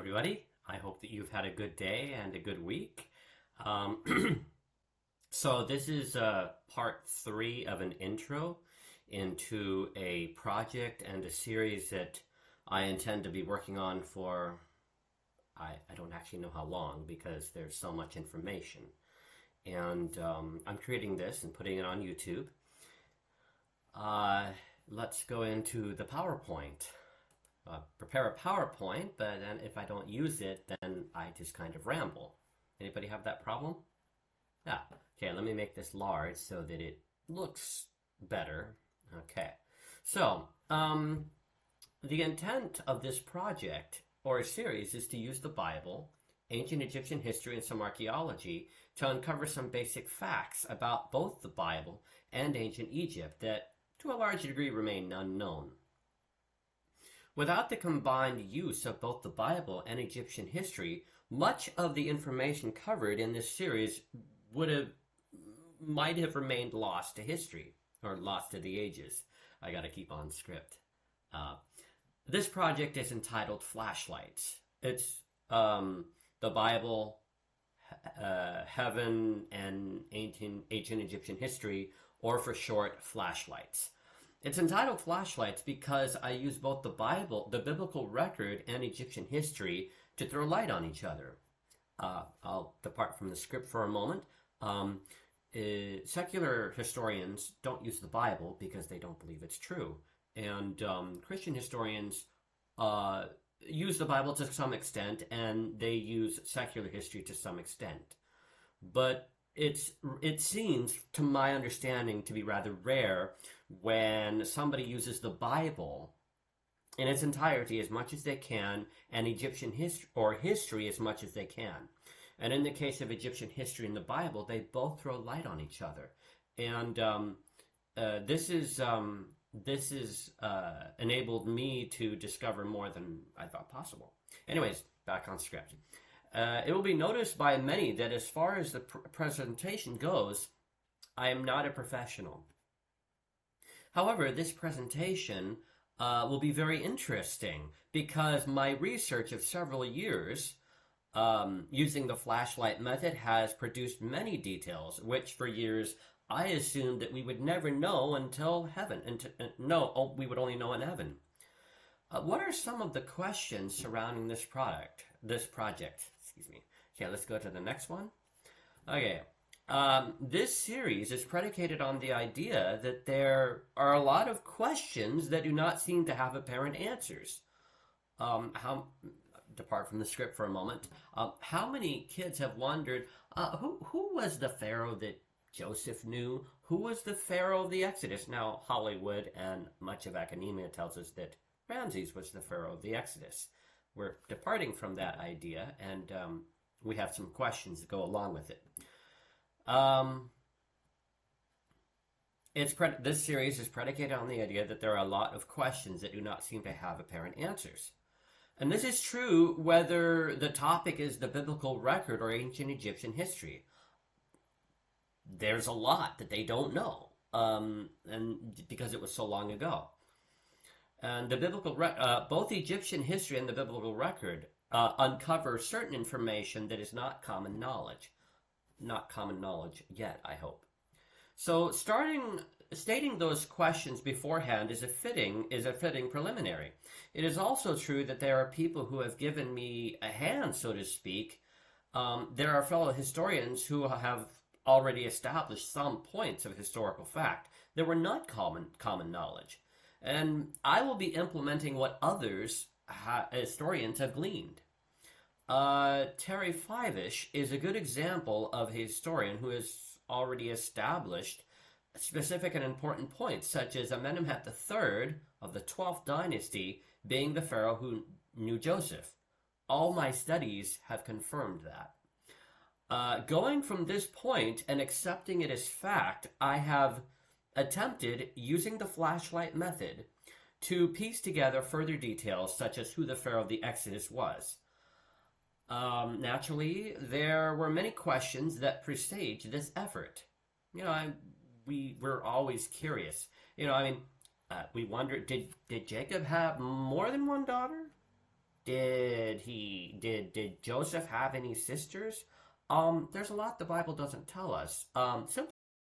everybody. I hope that you've had a good day and a good week. Um, so, this is part three of an intro into a project and a series that I intend to be working on for, I don't actually know how long because there's so much information. And I'm creating this and putting it on YouTube. Uh, let's go into the PowerPoint. Prepare a PowerPoint, but then if I don't use it, then I just kind of ramble. Anybody have that problem? Yeah. Okay, let me make this large so that it looks better. Okay. So, the intent of this project or series is to use the Bible, ancient Egyptian history, and some archaeology to uncover some basic facts about both the Bible and ancient Egypt that, to a large degree, remain unknown. Without the combined use of both the Bible and Egyptian history, much of the information covered in this series might have remained lost to history or lost to the ages. I got to keep on script. Uh, this project is entitled Flashlights. It's the Bible, Heaven, and ancient Egyptian history, or for short, Flashlights. It's entitled Flashlights because I use both the Bible, the biblical record, and Egyptian history to throw light on each other. I'll depart from the script for a moment. Secular historians don't use the Bible because they don't believe it's true. And Christian historians use the Bible to some extent, and they use secular history to some extent. But it seems, to my understanding, to be rather rare when somebody uses the Bible in its entirety as much as they can, and Egyptian history as much as they can. And in the case of Egyptian history and the Bible, they both throw light on each other. And this is enabled me to discover more than I thought possible. Anyways, back on script. It will be noticed by many that as far as the presentation goes, I am not a professional. However, this presentation will be very interesting because my research of several years using the flashlight method has produced many details, which for years I assumed that we would never know until heaven. We would only know in heaven. What are some of the questions surrounding this project? Excuse me. Okay, let's go to the next one. Okay. This series is predicated on the idea that there are a lot of questions that do not seem to have apparent answers. Depart from the script for a moment. How many kids have wondered who was the Pharaoh that Joseph knew? Who was the Pharaoh of the Exodus? Now, Hollywood and much of academia tells us that Ramses was the Pharaoh of the Exodus. We're departing from that idea, and we have some questions that go along with it. This series is predicated on the idea that there are a lot of questions that do not seem to have apparent answers. And this is true whether the topic is the biblical record or ancient Egyptian history. There's a lot that they don't know, and because it was so long ago. And the both Egyptian history and the biblical record uncover certain information that is not common knowledge. Not common knowledge yet, I hope. So stating those questions beforehand is a fitting preliminary. It is also true that there are people who have given me a hand, so to speak. There are fellow historians who have already established some points of historical fact that were not common knowledge. And I will be implementing what others, historians, have gleaned. Terry Fivish is a good example of a historian who has already established specific and important points, such as Amenemhat III of the 12th dynasty being the pharaoh who knew Joseph. All my studies have confirmed that. Going from this point and accepting it as fact, I have attempted, using the flashlight method, to piece together further details such as who the Pharaoh of the Exodus was. Naturally, there were many questions that presaged this effort. We were always curious. We wondered, did Jacob have more than one daughter? Did Joseph have any sisters? There's a lot the Bible doesn't tell us. Simply